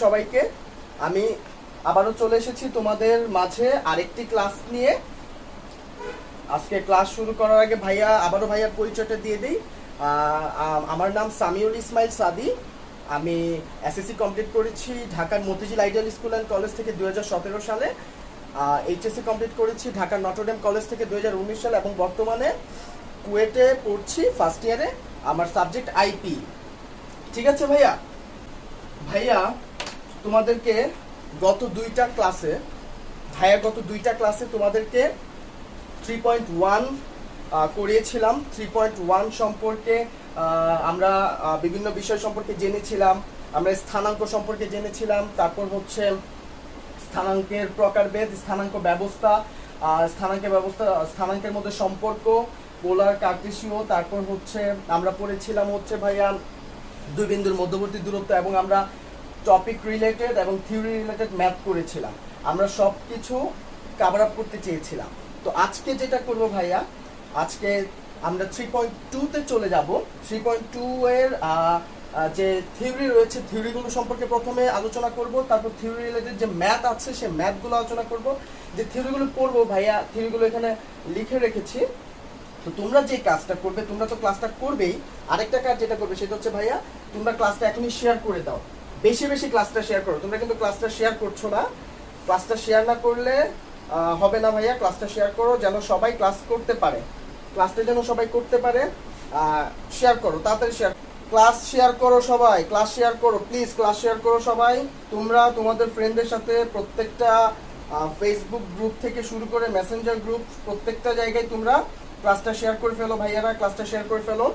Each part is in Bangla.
সবাইকে। আমি আবারও চলে এসেছি তোমাদের মাঝে আরেকটি ক্লাস নিয়ে। আজকে ক্লাস শুরু করার আগে আবারও ভাইয়ার পরিচয়টা দিয়ে দিই। আমার নাম সামিউল ইসমাইল সাদি। আমি এসএসসি কমপ্লিট করেছি ঢাকার Motijheel ideal school and college থেকে 2017 সালে। এইচএসসি কমপ্লিট করেছি ঢাকার নটরডেম কলেজ থেকে 2019 সালে এবং বর্তমানে কুয়েটে পড়ছি ফার্স্ট ইয়ারে। আমার সাবজেক্ট আইপি। ঠিক আছে ভাইয়া তোমাদেরকে গত দুইটা ক্লাসে তোমাদেরকে 3.1 করিয়েছিলাম। 3.1 সম্পর্কে আমরা বিভিন্ন বিষয় সম্পর্কে জেনেছিলাম। আমরা স্থানাঙ্ক সম্পর্কে জেনেছিলাম, তারপর হচ্ছে স্থানাঙ্কের প্রকারভেদ, স্থানাঙ্ক ব্যবস্থা, স্থানাঙ্কের মধ্যে সম্পর্ক, পোলার, কার্টেসীয়। তারপর হচ্ছে আমরা পড়েছিলাম হচ্ছে ভাইয়া দুই বিন্দুর মধ্যবর্তী দূরত্ব, এবং আমরা টপিক রিলেটেড এবং থিওরি রিলেটেড ম্যাথ করেছিলাম। আমরা সব কিছু কভার আপ করতে চেয়েছিলাম। তো আজকে যেটা করব ভাইয়া, আজকে আমরা 3.2-তে চলে যাব। 3.2 এর যে থিওরি রয়েছে, থিওরিগুলো সম্পর্কে প্রথমে আলোচনা করব, তারপর থিওরি রিলেটেড যে ম্যাথ আছে সেই ম্যাথগুলো আলোচনা করব। যে থিওরিগুলো পড়বো ভাইয়া, থিওরিগুলো এখানে লিখে রেখেছি। তো তোমরা যে কাজটা করবে, তোমরা তো ক্লাসটা করবেই, আরেকটা কাজ যেটা করবে সেটা হচ্ছে ভাইয়া, তোমরা ক্লাসটা এখনই শেয়ার করে দাও। বেশি বেশি ক্লাসটা শেয়ার করো। তোমরা কিন্তু ক্লাসটা শেয়ার করছো না। ক্লাসটা শেয়ার না করলে হবে না ভাইয়া। ক্লাসটা শেয়ার করো যেন সবাই ক্লাস করতে পারে। ক্লাসটা যেন সবাই করতে পারে। শেয়ার করো, তাড়াতাড়ি শেয়ার। ক্লাস শেয়ার করো সবাই, ক্লাস শেয়ার করো প্লিজ, ক্লাস শেয়ার করো সবাই। তোমরা তোমাদের ফ্রেন্ডদের সাথে প্রত্যেকটা ফেসবুক গ্রুপ থেকে শুরু করে মেসেঞ্জার গ্রুপ, প্রত্যেকটা জায়গায় তোমরা ক্লাসটা শেয়ার করে ফেলো ভাইয়ারা, ক্লাসটা শেয়ার করে ফেলো।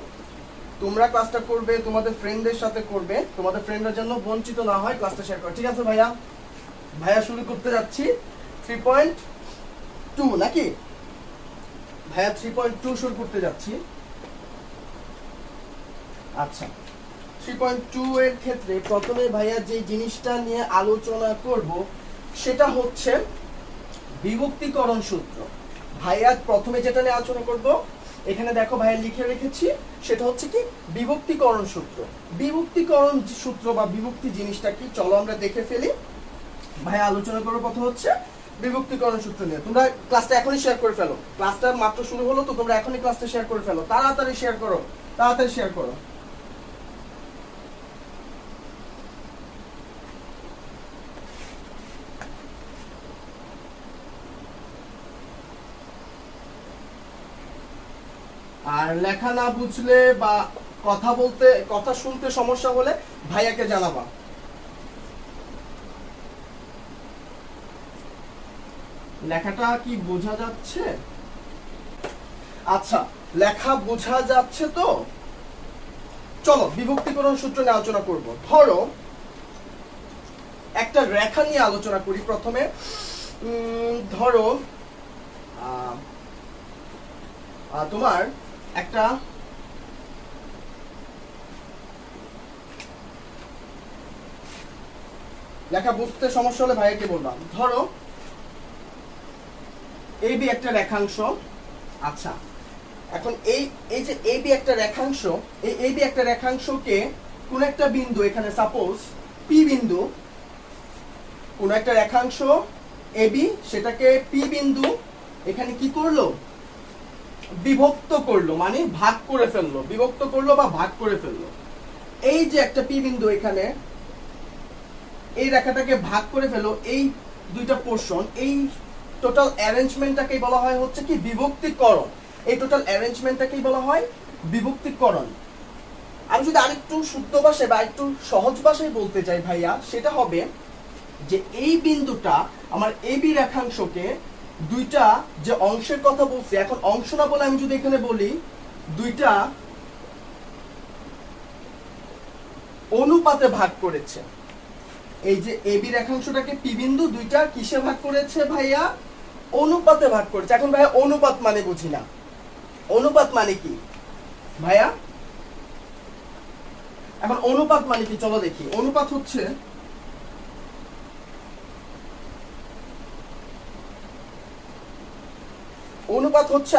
তোমরা ক্লাসটা করবে, তোমাদের ফ্রেন্ডদের সাথে করবে, তোমাদের ফ্রেন্ডরা যেন বঞ্চিত না হয়। ক্লাসটা শেয়ার করো, ঠিক আছে ভাইয়া শুরু করতে যাচ্ছি 3.2 নাকি ভাইয়া? 3.2 শুরু করতে যাচ্ছি। আচ্ছা, 3.2 এর ক্ষেত্রে প্রথমে ভাইয়া যে জিনিসটা নিয়ে আলোচনা করব সেটা হচ্ছে বিভক্তিকরণ সূত্র। ভাইয়া প্রথমে যেটা নিয়ে আলোচনা করব, এখানে দেখো ভাইয়া লিখে রেখেছি, সেটা হচ্ছে কি বিভক্তিকরণ সূত্র। বিভক্তিকরণ সূত্র বা বিভক্তি জিনিসটা কি, চলো আমরা দেখে ফেলি। ভাইয়া আলোচনা করবো প্রথম হচ্ছে বিভক্তিকরণ সূত্র নিয়ে। তোমরা ক্লাসটা এখনই শেয়ার করে ফেলো। ক্লাসটা মাত্র শুরু হলো, তো তোমরা এখনই ক্লাসটা শেয়ার করে ফেলো। তাড়াতাড়ি শেয়ার করো, তাড়াতাড়ি শেয়ার করো। আর লেখা না বুঝলে বা কথা শুনতে সমস্যা হলে ভাইয়াকে জানাবা। লেখাটা কি বোঝা যাচ্ছে? আচ্ছা, লেখা বোঝা যাচ্ছে তো? চলো বিভক্তিকরণ সূত্র নিয়ে আলোচনা করব। ধরো একটা রেখা নিয়ে আলোচনা করি প্রথমে। ধরো তোমার একটা লেখা বুঝতে সমস্যা হলে ভাইয়াকে বললাম। ধরো এবি একটা রেখাংশ। আচ্ছা, এখন এই যে এবি একটা রেখাংশ, এই এবি একটা রেখাংশকে কোন একটা বিন্দু, এখানে সাপোজ পি বিন্দু, কোন একটা রেখাংশ এবি, সেটাকে পি বিন্দু এখানে কি করলো, বিভক্ত করলো, মানে ভাগ করে ফেললো। বিভক্ত করলো বা ভাগ করে ফেললো। এই যে একটা পি বিন্দু, এখানে এই রেখাটাকে ভাগ করে ফেলো এই দুইটা পোরশন। এই টোটাল অ্যারেঞ্জমেন্টটাকেই বলা হয় হচ্ছে কি বিভক্তিকরণ। এই টোটাল অ্যারেঞ্জমেন্টটাকেই বলা হয় বিভক্তিকরণ। আমি যদি আরেকটু শুদ্ধ ভাষায় বা একটু সহজ ভাষায় বলতে চাই ভাইয়া, সেটা হবে যে এই বিন্দুটা আমার এবি রেখাংশকে দুইটা যে অংশের কথা বলছি, এখন অংশ না বলে আমি যদি এখানে বলি দুইটা অনুপাতে ভাগ করেছে। এই যে এবি রেখাংশটাকে পি বিন্দু দুইটা কিসে ভাগ করেছে ভাইয়া? অনুপাতে ভাগ করেছে। এখন ভাইয়া অনুপাত মানে বুঝি না। অনুপাত মানে কি ভাইয়া? এখন অনুপাত মানে কি চলো দেখি। অনুপাত হচ্ছে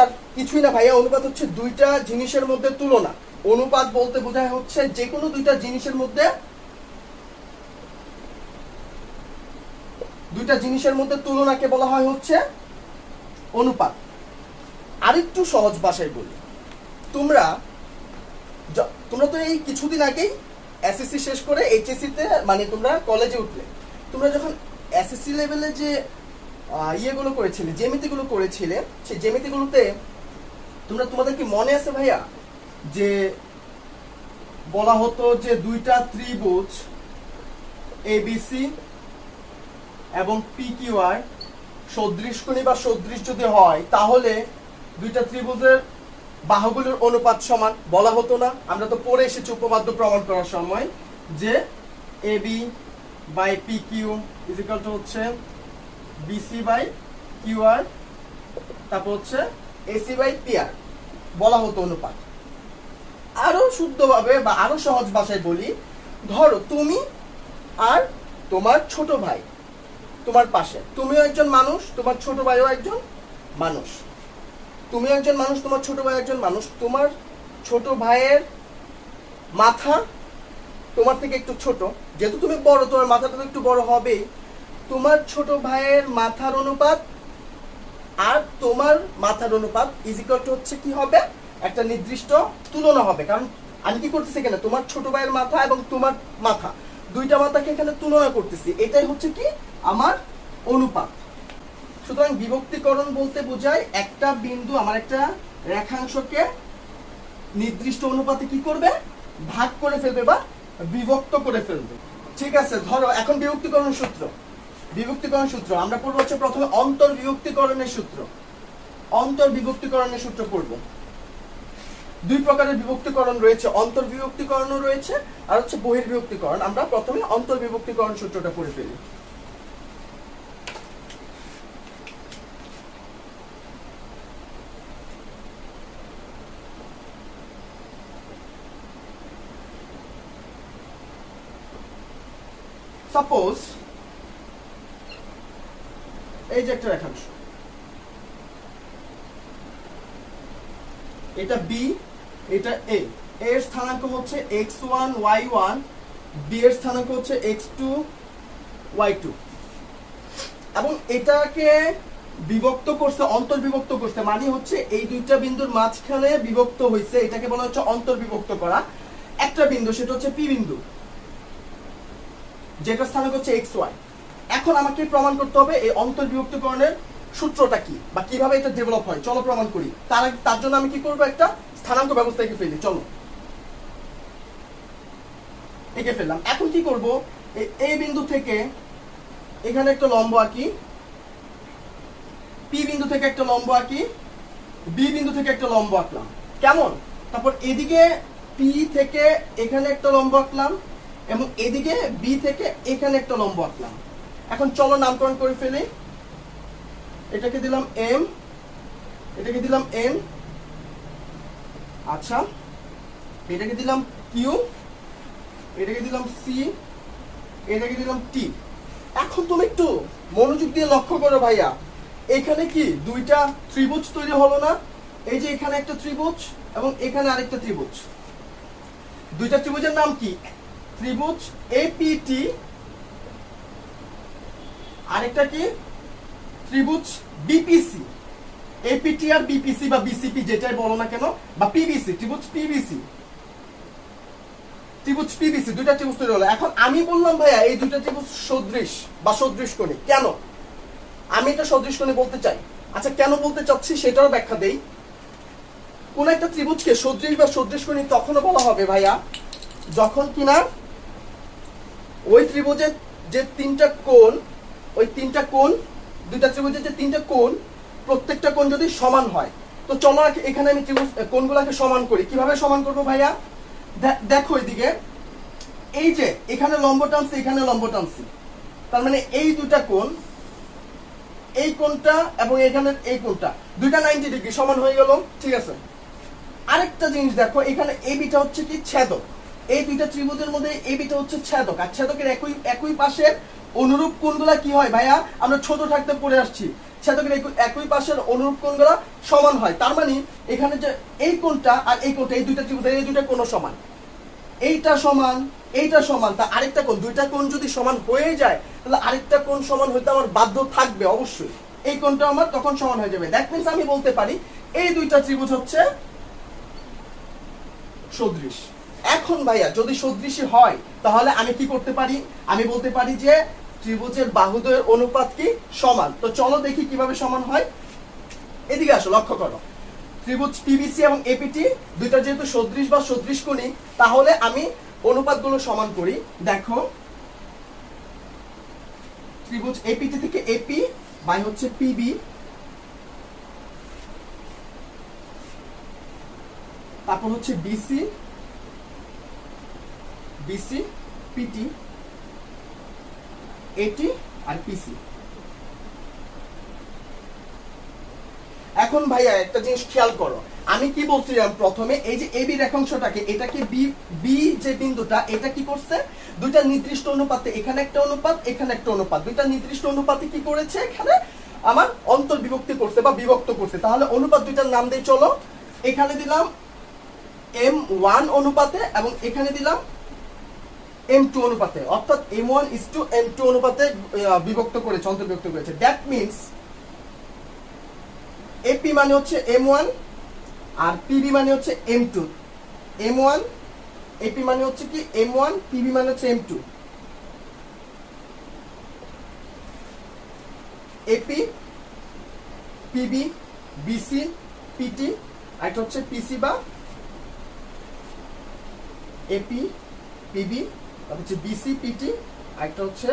আর কিছুই না ভাইয়া। অনুপাত হচ্ছে দুইটা জিনিসের মধ্যে তুলনা। অনুপাত বলতে বোঝায় হচ্ছে যে কোনো দুইটা জিনিসের মধ্যে দুইটা জিনিসের মধ্যে তুলনাকে বলা হয় হচ্ছে অনুপাত। আরেকটু সহজ ভাষায় বলি, তোমরা তো এই কিছুদিন আগেই এসএসসি শেষ করে এইচএসসি তে মানে তোমরা কলেজে উঠলে, তোমরা যখন এসএসসি লেভেলে যে ইয়েগুলো করেছিলে, জ্যামিতিগুলো করেছিলে, সেই জ্যামিতিগুলোতে তোমাদের কি মনে আছে ভাইয়া যে বলা হতো যে দুইটা ত্রিভুজ এবিসি এবং পিকিউআর সদৃশকোণী বা সদৃশ যদি হয় তাহলে দুইটা ত্রিভুজের বাহুগুলোর অনুপাত সমান বলা হতো না? আমরা তো পড়ে এসেছি উপপাদ্য প্রমাণ করার সময় যে AB by PQ is equal to হচ্ছে বিসি বাই কিউআর, তারপর হচ্ছে এসি বাই পিআর বলা হতো অনুপাত। আরো শুদ্ধভাবে বা আরো সহজ ভাষায় বলি, ধরো তুমি আর তোমার ছোট ভাই তোমার পাশে, তুমিও একজন মানুষ, তোমার ছোট ভাইও একজন মানুষ, তুমিও একজন মানুষ, তোমার ছোট ভাই একজন মানুষ। তোমার ছোট ভাইয়ের মাথা তোমার থেকে একটু ছোট, যেহেতু তুমি বড় তোমার মাথাটা তো একটু বড় হবেই। তোমার ছোট ভাইয়ের মাথার অনুপাত আর তোমার মাথার অনুপাত ইজ ইকুয়াল টু হচ্ছে কি হবে, একটা নির্দিষ্ট তুলনা হবে। কারণ আমি কি করতেছি এখানে, তোমার ছোট ভাইয়ের মাথা এবং তোমার মাথা, দুইটা মাথাকে এখানে তুলনা করতেছি, এটাই হচ্ছে কি আমার অনুপাত। সুতরাং বিভক্তিকরণ বলতে বোঝায় একটা বিন্দু আমার একটা রেখাংশকে নির্দিষ্ট অনুপাতে কি করবে, ভাগ করে ফেলবে বা বিভক্ত করে ফেলবে। ঠিক আছে, ধরো এখন বিভক্তিকরণ সূত্র, আমরা পড়বো হচ্ছে প্রথমে অন্তর্বিভক্তিকরণের সূত্র। অন্তর্বিভক্তিকরণের সূত্র পড়বো। দুই প্রকারের বিভক্তিকরণ রয়েছে, অন্তর্বিভক্তিকরণও রয়েছে আর হচ্ছে বহির্বিভক্তিকরণ। আমরা প্রথমে অন্তর্বিভক্তিকরণ সূত্রটা পড়ে ফেলি। সাপোজ এই যে একটা রেখাংশ, এটা বি, এটা এ, এর স্থানাঙ্ক হচ্ছে x1 y1, বি এর স্থানাঙ্ক হচ্ছে x2 y2, এবং এটাকে বিভক্ত করছে, অন্তর্বিভক্ত করছে, মানে হচ্ছে এই দুইটা বিন্দুর মাঝখানে বিভক্ত হয়েছে, এটাকে বলা হচ্ছে অন্তর্বিভক্ত করা। একটা বিন্দু সেটা হচ্ছে পি বিন্দু, যেটা স্থানাঙ্ক হচ্ছে xy। এখন আমাকে প্রমাণ করতে হবে এই অন্তর্বিভক্তিকরণের সূত্রটা কি বা কিভাবে এটা ডেভেলপ হয়। চলো প্রমাণ করি। তার জন্য আমি কি করব, একটা স্থানাঙ্ক ব্যবস্থা এঁকে ফেলি। চলো এঁকে ফেললাম। এখন কি করব, এই বিন্দু থেকে এখানে একটা লম্ব আঁকি, পি বিন্দু থেকে একটা লম্ব আঁকি, বি বিন্দু থেকে একটা লম্ব আঁকলাম, কেমন? তারপর এদিকে পি থেকে এখানে একটা লম্ব আঁকলাম এবং এদিকে বি থেকে এখানে একটা লম্ব আঁকলাম। এখন চলো নামকরণ করে ফেলি। এটাকে দিলাম এম, এটাকে দিলাম এন, আচ্ছা এটাকে দিলাম কিউ, এটাকে দিলাম সি, এটাকে দিলাম টি। এখন তুমি একটু মনোযোগ দিয়ে লক্ষ্য করো ভাইয়া, এখানে কি দুইটা ত্রিভুজ তৈরি হলো না? এই যে এখানে একটা ত্রিভুজ এবং এখানে আরেকটা ত্রিভুজ। দুইটা ত্রিভুজের নাম কি? ত্রিভুজ এপিটি, আরেকটা কি ত্রিভুজ বিপিসি। এপিটি আর বিপিসি বা বিসিপি যেটাই বলো না কেন, বা পিবিসি, ত্রিভুজ পিবিসি, ত্রিভুজ পিবিসি, দুইটা ত্রিভুজ তৈরি হলো। এখন আমি বললাম ভাইয়া এই দুইটা ত্রিভুজ সদৃশ বা সদৃশকোণী। কেন আমি এটা সদৃশকোণী বলতে চাই? আচ্ছা কেন বলতে চাচ্ছি সেটারও ব্যাখ্যা দেই। কোন একটা ত্রিভুজকে সদৃশ বা সদৃশকোণী তখনও বলা হবে ভাইয়া যখন কিনা ওই ত্রিভুজের যে তিনটা কোণ, ওই তিনটা কোণ, দুইটা ত্রিভুজের যে তিনটা কোণ, প্রত্যেকটা কোণ যদি সমান হয়। তো চলো এখানে আমি ত্রিভুজ কোণগুলোকে সমান করি। কিভাবে সমান করব ভাইয়া? দেখো এদিকে, এই যে এখানে লম্ব টানছি, এখানে লম্ব টানছি, তার মানে এই দুইটা কোণ, এই কোণটা এবং এখানে এই কোণটা, দুইটা 90 ডিগ্রি সমান হয়ে গেল। ঠিক আছে, আরেকটা জিনিস দেখো, এখানে এই বিটা হচ্ছে কি ছেদক। এই দুইটা ত্রিভুজের মধ্যে এই বিটা হচ্ছে ছেদক, আর ছেদকের একই পাশের অনুরূপ কোণগুলা কি হয় ভাইয়া? আমরা ছোট থাকতে পড়ে আসছি, ছেদকের একই পাশের অনুরূপ কোণগুলা সমান হয়। তার মানে এখানে যে এই কোণটা আর এই কোণটা, এই দুইটা ত্রিভুজের এই দুইটা কোণ সমান। এইটা সমান এইটা সমান, তা আরেকটা কোণ, দুইটা কোণ যদি সমান হয়ে যায় তাহলে আরেকটা কোণ সমান হইতে আমার বাধ্য থাকবে অবশ্যই, এই কোণটা আমার তখন সমান হয়ে যাবে। দ্যাট মিন্স আমি বলতে পারি এই দুইটা ত্রিভুজ হচ্ছে সদৃশ। এখন ভাইয়া যদি সদৃশই হয় তাহলে আমি কি করতে পারি, আমি বলতে পারি যে ত্রিভুজের বাহুদ্বয়ের অনুপাত কি সমান। তো চলো দেখি কিভাবে সমান হয়। এদিকে আসো, লক্ষ্য করো, ত্রিভুজ পিবিসি এবং এপিটি দুইটা যেহেতু সদৃশ বা সদৃশ কোণী, তাহলে আমি অনুপাতগুলো সমান করি। দেখো, ত্রিভুজ এপিটি থেকে এপি বাই হচ্ছে পিবি, তারপর হচ্ছে বিসি বিসি পিটি, এটি আর পিসি। এখন ভাইয়া একটা জিনিস খেয়াল করো, আমি কি বলছিলাম প্রথমে, এই যে এবি রেখাংশটাকে, এটাকে বি যে বিন্দুটা, এটা কি করছে, দুইটা নির্দিষ্ট অনুপাতে, এখানে একটা অনুপাত এখানে একটা অনুপাত, দুইটা নির্দিষ্ট অনুপাতে কি করেছে, এখানে আমার অন্তর্বিভক্তি করছে বা বিভক্ত করছে। তাহলে অনুপাত দুইটার নাম দেই চলো, এখানে দিলাম M1 অনুপাতে এবং এখানে দিলাম M2 অনুপাতে, অর্থাৎ M1:M2 অনুপাতে বিভক্ত করেছে, অন্তর্বিভক্ত করেছে। দ্যাট মিন্স এপি মানে হচ্ছে M1 আর পিবি মানে হচ্ছে M2। M1 এপি মানে হচ্ছে কি M1, পিবি মানে হচ্ছে M2। AP PB BC PT, আর এটা হচ্ছে পিসি বা এপি পিবি, তারপর হচ্ছে বিসি পিটি, আর একটা হচ্ছে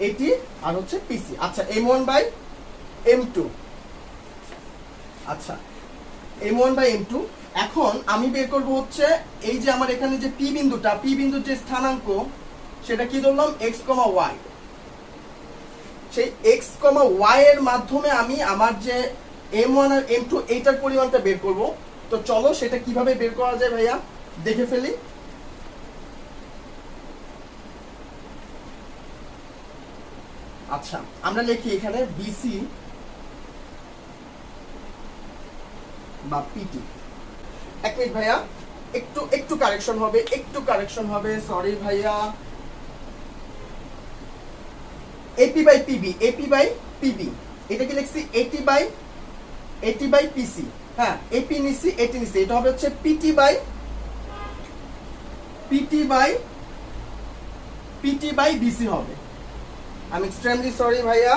এটি আর হচ্ছে পিসি। আচ্ছা, M1/M2। আচ্ছা, M1/M2। এখন আমি বের করব হচ্ছে এই যে আমার এখানে যে পি বিন্দুটা, পি বিন্দুর যে স্থানাঙ্ক, সেটা কি ধরলাম x, y। সেই x, y এর মাধ্যমে আমি আমার যে M1 আর M2 এইটার পরিমাণটা বের করব। তো চলো সেটা কিভাবে বের করা যায় ভাইয়া দেখে ফেলি। আচ্ছা, আমরা লিখি এখানে বিসি বা পিটি। এক মিনিট ভাইয়া, একটু কারেকশন হবে, সরি ভাইয়া। এপি বাই পিবি, এটা কি লিখছি এটি বাই পিসি। হ্যাঁ, এপি নিছি এটি নিছি, এটা হবে হচ্ছে পিটি বাই বিসি হবে। আমি এক্সট্রিমলি সরি ভাইয়া,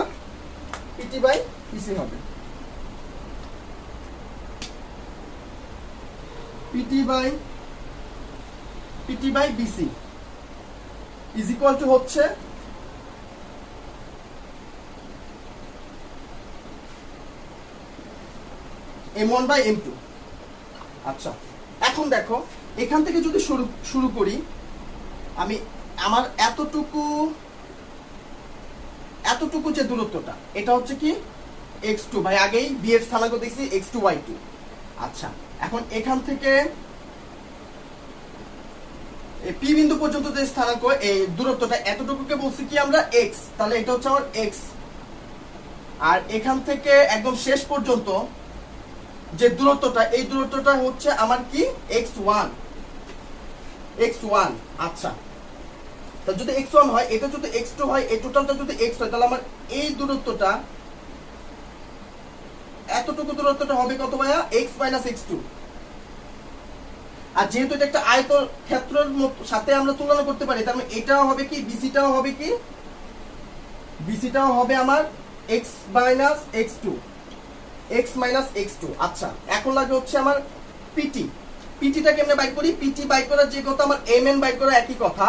পিটি বাই পিসি হবে। PT by BC is equal to হচ্ছে M1/M2। আচ্ছা, এখন দেখো এখান থেকে যদি শুরু করি, আমি আমার এতটুকু যে দূরত্বটা, এটা হচ্ছে কি x2, ভাই আগেই বি এর স্থানাঙ্ক দিয়েছি x2 y2। আচ্ছা, এখন এখান থেকে পি বিন্দু পর্যন্ত যে স্থানাঙ্ক, এই দূরত্বটা এতটুকুকে বলছি কি আমরা x, তাহলে এটা হচ্ছে আমার x। আর এখান থেকে একদম শেষ পর্যন্ত যে দূরত্বটা, এই দূরত্বটা হচ্ছে আমার কি x1। আচ্ছা, তাহলে যদি x1 হয়, এটা যদি x2 হয়, এই টোটালটা যদি x হয়, তাহলে আমার এই দূরত্বটা, এতটুকু দূরত্বটা হবে কত ভাইয়া, x - x2। আর যেহেতু এটা একটা আয়তক্ষেত্রের সাথে আমরা তুলনা করতে পারি, তার মানে এটাও হবে কি, বিসিটাও হবে আমার x - x2। আচ্ছা, এখন লাগে হচ্ছে আমার পিটিটা কেমনে বাইর করি, পিটি বাইর করার যে কথা, আমার mn বাইর করা একই কথা।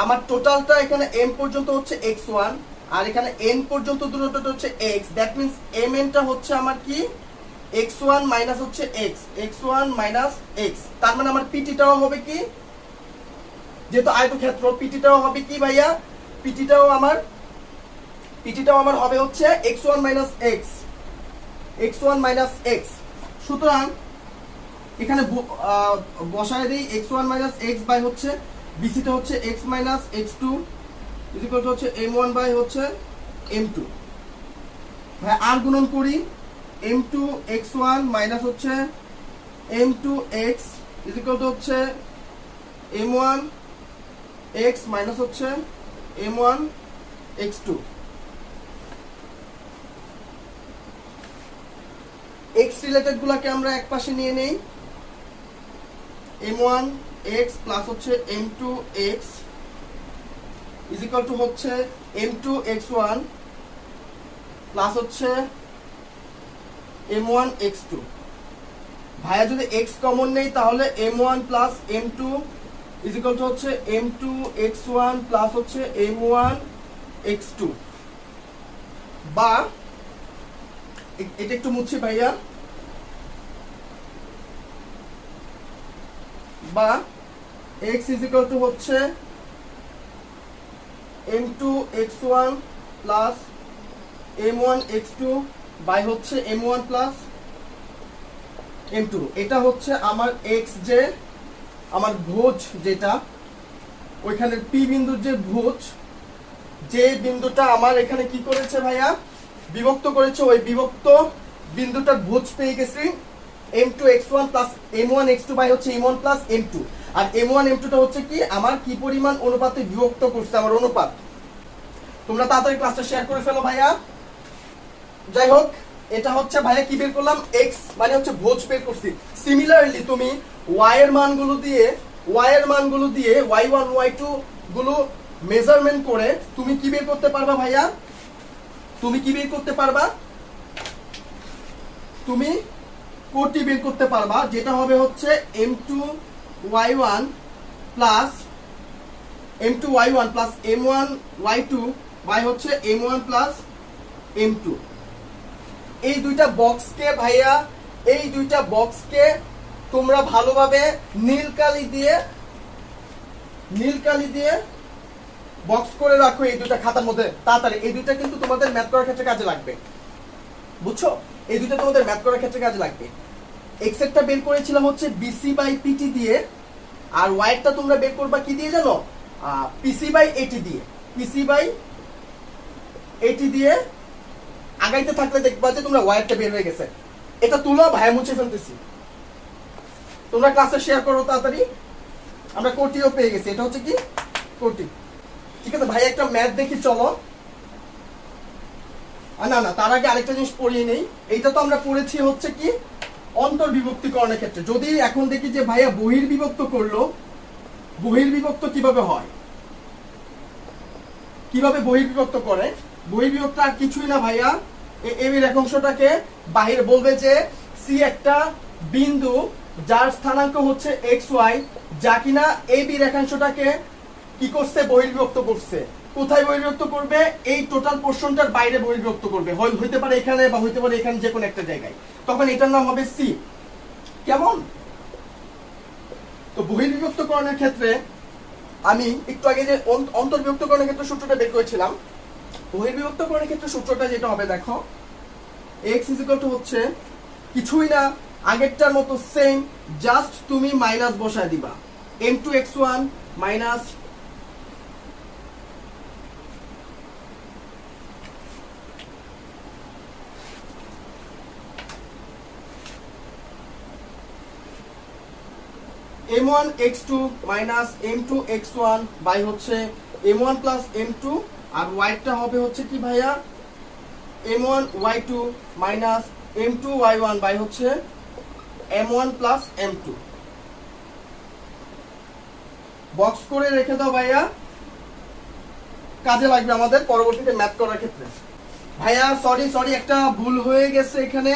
আমার টোটালটা এখানে m পর্যন্ত হচ্ছে x1 আর এখানে n পর্যন্ত দূরত্বটা হচ্ছে x। দ্যাট মিন্স mn টা হচ্ছে আমার কি x1 মাইনাস হচ্ছে x1 মাইনাস x। তার মানে আমার পিটিটাও হবে কি, যেহেতু আয়তক্ষেত্র, পিটিটাও হবে কি ভাইয়া, পিটিটাও আমার হবে হচ্ছে x1 মাইনাস x। সুতরাং এখানে বসায় দিই x1 মাইনাস x বাই হচ্ছে বিসিটা হচ্ছে x minus x2 is equal to হচ্ছে m1 বাই হচ্ছে m2। ভাই আর গুণন করি, m2 x1 মাইনাস হচ্ছে m2 x is equal to হচ্ছে m1 x মাইনাস হচ্ছে m1 x2। x রিলেটেড গুলাকে আমরা এক পাশে নিয়ে নেই, m1 x প্লাস হচ্ছে m2 x is equal to হচ্ছে m2 x1 প্লাস হচ্ছে m1 x2। ভাইয়া যদি x কমন নেই তাহলে m1 plus m2 is equal to হচ্ছে m2 x1 প্লাস হচ্ছে m1 x2। বা এটা একটু মুছি ভাইয়া, বা x ইজ ইকুয়াল টু হচ্ছে m2 x1 plus m1 x2 by হচ্ছে m1 প্লাস m2। এটা হচ্ছে আমার x, যে আমার ভুজ যেটা ওইখানে p বিন্দুর যে ভুজ, যে বিন্দুটা আমার এখানে কি করেছে ভাইয়া বিভক্ত করেছে, ওই বিভক্ত বিন্দুটার ভুজ পেয়ে গেছি m2 x1 plus m1 x2 by হচ্ছে m1 প্লাস m2। আর m1 m2 টা হচ্ছে কি আমার কি পরিমাণ অনুপাতে বিভক্ত করছে আমার অনুপাত। তোমরা তাড়াতাড়ি ক্লাসটা শেয়ার করে ফেলো ভাইয়া। যাই হোক, এটা হচ্ছে ভাইয়া কি বের করলাম, x মানে হচ্ছে ভোজ বের করছি। সিমিলারলি তুমি y এর মানগুলো দিয়ে y1 y2 গুলো মেজারমেন্ট করে তুমি কি বের করতে পারবা ভাইয়া, তুমি কোটি বের করতে পারবা, যেটা হবে হচ্ছে m2 y1 plus m1 y2 by হচ্ছে m1 প্লাস m2। এই দুইটা বক্সকে তোমরা ভালোভাবে নীল কালি দিয়ে বক্স করে রাখো এই দুইটা খাতার মধ্যে তাড়াতাড়ি। এই দুইটা কিন্তু তোমাদের ম্যাথ করার ক্ষেত্রে কাজে লাগবে, বুঝছো? এই দুইটা তোমাদের ম্যাথ করার ক্ষেত্রে কাজে লাগবে। x এরটা বের করেছিলাম হচ্ছে bc বাই pt দিয়ে, আর y এরটা তোমরা বের করবা কি দিয়ে জানো, pc বাই at দিয়ে। আগাইতে থাকলে দেখবা যে তোমরা y এরটা বের হয়ে গেছে। এটা তুলো, ভাই মুছে ফেলতেছি, তোমরা ক্লাসে শেয়ার করো তাড়াতাড়ি। আমরা কোটিও পেয়ে গেছি, এটা হচ্ছে কি কোটি। ঠিক আছে ভাই, একটা ম্যাথ দেখি চলো। না তার আগে আরেকটা জিনিস পড়িয়ে নেই। এইটা তো আমরা পড়েছি হচ্ছে কি অন্তর্বিভক্তিকরণের ক্ষেত্রে। যদি এখন দেখি যে ভাইয়া বহির্বিভক্ত করলো, বহির্বিভক্ত কিভাবে হয়, কিভাবে বহির্বিভক্ত করে। বহির্বিভক্ত আর কিছুই না ভাইয়া, এই রেখাংশটাকে বাহির বলবে যে সি একটা বিন্দু যার স্থানাঙ্ক হচ্ছে xy, যা কিনা এই বি রেখাংশটাকে কি করছে বহির্বিভক্ত করছে। কোথায় বহির্বিভক্ত করবে, এই টোটাল পোরশনটার বাইরে বহির্বিভক্ত করবে, হইতে পারে এখানে বা হইতে পারে এখানে, যে কোনো একটা জায়গায়। তখন এটার নাম হবে সি। কেমন? তো বহির্বিভক্তকরণের ক্ষেত্রে আমি একটু আগে যে অন্তর্বিভক্তকরণের ক্ষেত্রে সূত্রটা বের করেছিলাম, বহির্বিভক্তকরণের ক্ষেত্রে সূত্রটা যেটা হবে দেখো, x ইজ ইকুয়াল টু হচ্ছে কিছুই না আগেরটার মতো সেম, জাস্ট তুমি মাইনাস বসায় দিবা m2 x1 minus m1 x2 minus m2 x1 by হচ্ছে m1 প্লাস m2। আর y টা হবে হচ্ছে কি ভাইয়া m1 y2 minus m2 y1 by হচ্ছে m1 প্লাস m2। বক্স করে রেখে দাও ভাইয়া, কাজে লাগবে আমাদের পরবর্তীতে ম্যাথ করার ক্ষেত্রে। ভাইয়া সরি একটা ভুল হয়ে গেছে এখানে,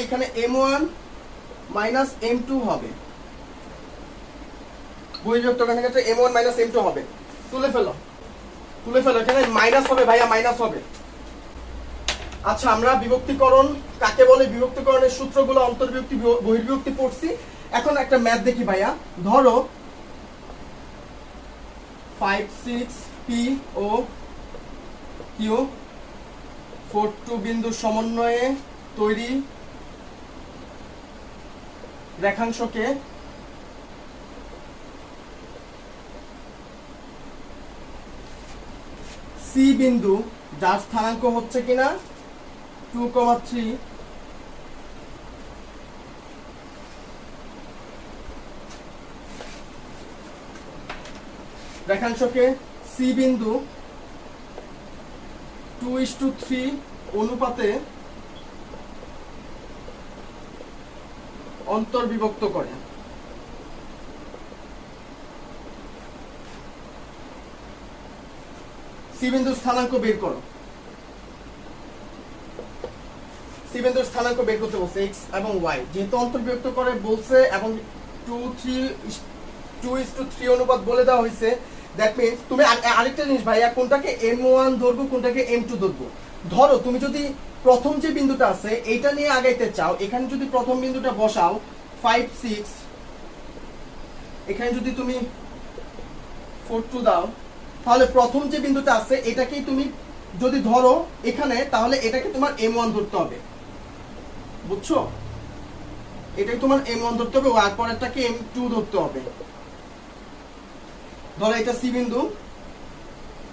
এখানে m1 মাইনাস m2 হবে, বহির্বিভক্তকরণের ক্ষেত্রে m1 মাইনাস m2 হবে। তুলে ফেলো, এখানে মাইনাস হবে ভাইয়া, মাইনাস হবে। আচ্ছা, আমরা বিভক্তিকরণ কাকে বলে, বিভক্তিকরণের সূত্রগুলো, অন্তর্বিভক্তি বহির্বিভক্তি পড়ছি। এখন একটা ম্যাথ দেখি ভাইয়া। ধরো 5 6 p ও q 4 বিন্দুর সমন্বয়ে তৈরি রেখাংশকে সি বিন্দু, যার স্থানাঙ্ক হচ্ছে কিনা 2, 3 রেখাংশকে সি বিন্দু 2:3 অনুপাতে অন্তর্বিভক্ত করে। সি বিন্দুর স্থানাঙ্ক বের করো। সি বিন্দুর স্থানাঙ্ক বের করতে বলছে x এবং y, যেহেতু অন্তর্বিভক্ত করে বলছে এবং 2:3 অনুপাত বলে দেওয়া হয়েছে। দ্যাট মিন্স তুমি আরেকটা জিনিস ভাইয়া, কোনটাকে m1 ধরবো কোনটাকে m2 ধরবো। ধরো তুমি যদি প্রথম যে বিন্দুটা আছে এইটা নিয়ে আগাইতে চাও, এখানে যদি প্রথম বিন্দুটা বসাও 5 6, এখানে যদি তুমি 4 2 দাও, তাহলে প্রথম যে বিন্দুটা আছে এটাকেই তুমি যদি ধরো এখানে, তাহলে এটাকে তোমার m1 ধরতে হবে, বুঝছো? এটাকে তোমার m1 ধরতে হবে, আর পরেরটাকে m2 ধরতে হবে। ধরো এটা সি বিন্দু,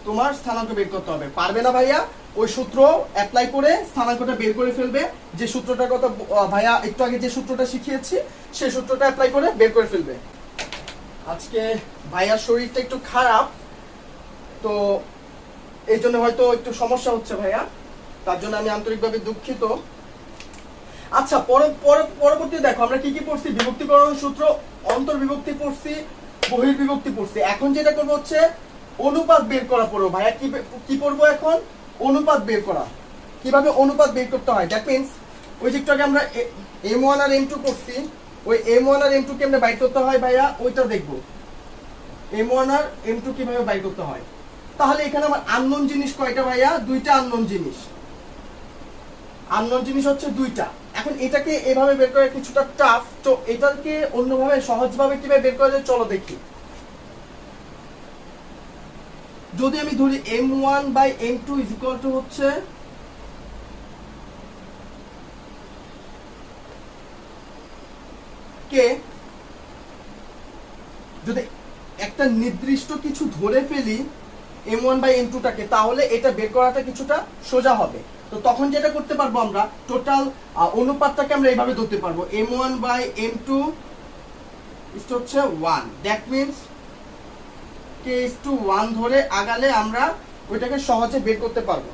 তোমার স্থানাঙ্ক বের করতে হবে। পারবে না ভাইয়া? ওই সূত্র অ্যাপ্লাই করে স্থানাঙ্কটা বের করে ফেলবে। যে সূত্রটার কথা ভাইয়া একটু আগে যে সূত্রটা শিখিয়েছি সেই সূত্রটা অ্যাপ্লাই করে বের করে ফেলবে। আজকে ভাইয়ার শরীরটা একটু খারাপ, তো এই জন্য হয়তো একটু সমস্যা হচ্ছে ভাইয়া, তার জন্য আমি আন্তরিকভাবে দুঃখিত। আচ্ছা, পরবর্তী দেখো আমরা কি কি পড়ছি। বিভক্তিকরণ সূত্র, অন্তর্বিভক্তি পড়ছি, বহির্বিভক্তি পড়ছি। এখন যেটা করবো হচ্ছে অনুপাত বের করা পড়বো। ভাইয়া কি পড়বো এখন? অনুপাত বের করা। কিভাবে অনুপাত বের করতে হয়, দ্যাট মিন্স ওই যে একটু আগে আমরা m1 আর m2 করছি, ওই m1 আর m2 কেমনে বাইর করতে হয় ভাইয়া ওইটা দেখবো। m1 আর m2 কিভাবে বাইর করতে হয়। তাহলে এখানে আমার আননোন জিনিস কয়টা ভাইয়া? দুইটা আননোন জিনিস। আননোন জিনিস হচ্ছে দুইটা। এখন এটাকে এভাবে বের করা কিছুটা টাফ, তো এটাকে অন্যভাবে সহজভাবে কিভাবে বের করা যায় চলো দেখি। যদি আমি ধরি m1/m2 হচ্ছে কে, যদি একটা নির্দিষ্ট কিছু ধরে ফেলি m1/m2টাকে, তাহলে এটা বের করাটা কিছুটা সোজা হবে। তো তখন যেটা করতে পারবো আমরা টোটাল অনুপাতটাকে আমরা এইভাবে ধরতে পারবো m1/m2 হচ্ছে 1। দ্যাট মিন্স k:1 ধরে আগালে আমরা ওইটাকে সহজে বের করতে পারবো।